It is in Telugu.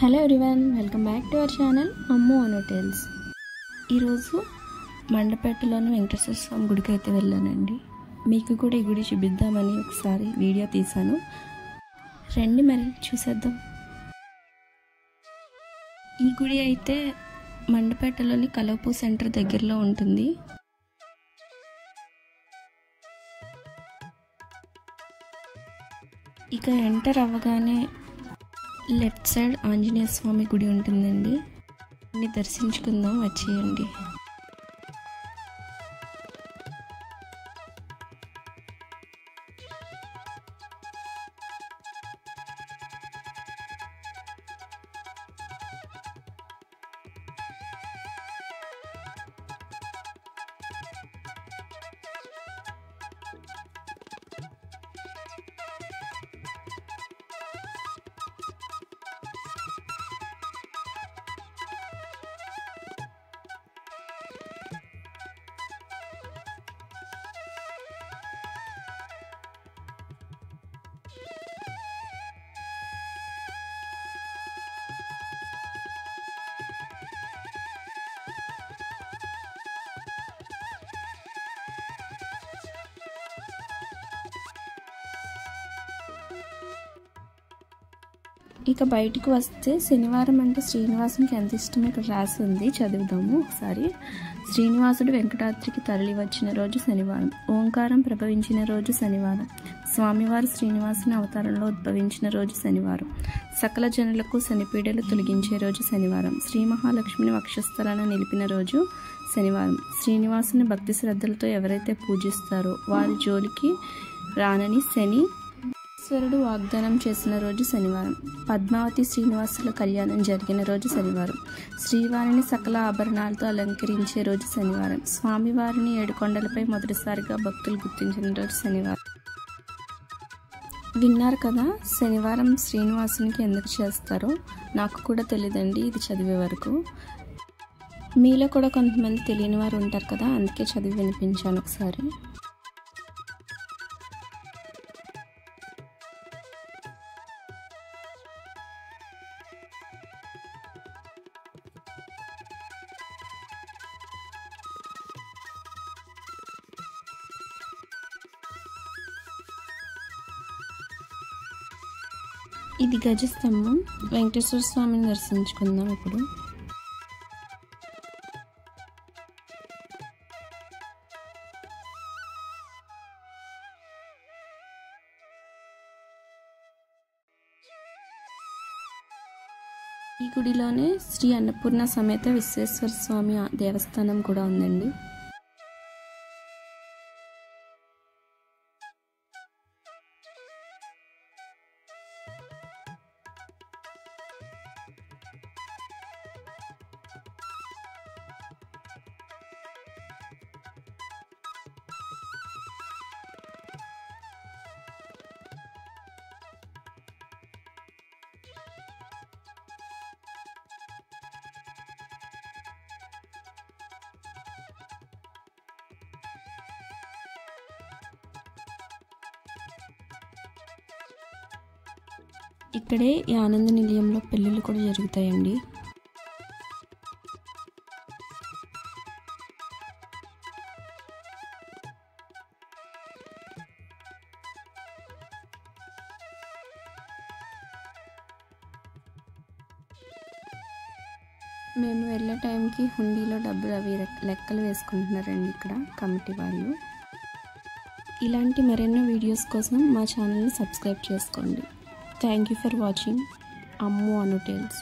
Hello everyone, welcome back to our channel Ammu Anu tales. ఈరోజు మండపేటలోని వెంకటేశ్వర స్వామి గుడికి అయితే వెళ్ళానండి. మీకు కూడా ఈ గుడి చూపిద్దామని ఒకసారి వీడియో తీశాను. రండి మరి చూసేద్దాం. ఈ గుడి అయితే మండపేటలోని కలవపూ సెంటర్ దగ్గరలో ఉంటుంది. ఇక ఎంటర్ అవ్వగానే లెఫ్ట్ సైడ్ ఆంజనేయ స్వామి గుడి ఉంటుందండి. దీన్ని దర్శించుకుందాం, వచ్చేయండి. ఇక బయటికి వస్తే శనివారం అంటే శ్రీనివాసునికి ఎంత ఇష్టమో ఇక్కడ రాసి ఉంది, చదువుదాము ఒకసారి. శ్రీనివాసుడు వెంకటాద్రికి తరలి వచ్చిన రోజు శనివారం, ఓంకారం ప్రభవించిన రోజు శనివారం, స్వామివారు శ్రీనివాసుని అవతారంలో ఉద్భవించిన రోజు శనివారం, సకల జనులకు శనిపీడలు తొలగించే రోజు శనివారం, శ్రీ మహాలక్ష్మిని వక్షస్థలాన నిలిపిన రోజు శనివారం, శ్రీనివాసుని భక్తి శ్రద్ధలతో ఎవరైతే పూజిస్తారో వారి జోలికి రానని శని ఈశ్వరుడు వాగ్దానం చేసిన రోజు శనివారం, పద్మావతి శ్రీనివాసుల కళ్యాణం జరిగిన రోజు శనివారం, శ్రీవారిని సకల ఆభరణాలతో అలంకరించే రోజు శనివారం, స్వామివారిని 7 కొండలపై మొదటిసారిగా భక్తులు గుర్తించిన రోజు శనివారం. విన్నారు కదా, శనివారం శ్రీనివాసునికి ఎందుకు చేస్తారో నాకు కూడా తెలియదండి ఇది చదివే వరకు. మీలో కూడా కొంతమంది తెలియని వారు ఉంటారు కదా, అందుకే చదివి వినిపించాను ఒకసారి. ఇది గజస్తంభం. వెంకటేశ్వర స్వామిని దర్శించుకుందాం ఇప్పుడు. ఈ గుడిలోనే శ్రీ అన్నపూర్ణ సమేత విశ్వేశ్వర స్వామి దేవస్థానం కూడా ఉందండి. ఇక్కడే ఈ ఆనంద నిలయంలో పెళ్ళిళ్ళు కూడా జరుగుతాయండి. మేము వెళ్ళే టైంకి హుండీలో డబ్బులు అవి లెక్కలు వేసుకుంటున్నారండి ఇక్కడ కమిటీ వాళ్ళు. ఇలాంటి మరెన్నో వీడియోస్ కోసం మా ఛానల్ని సబ్స్క్రైబ్ చేసుకోండి. Thank you for watching Ammu Anu Tales.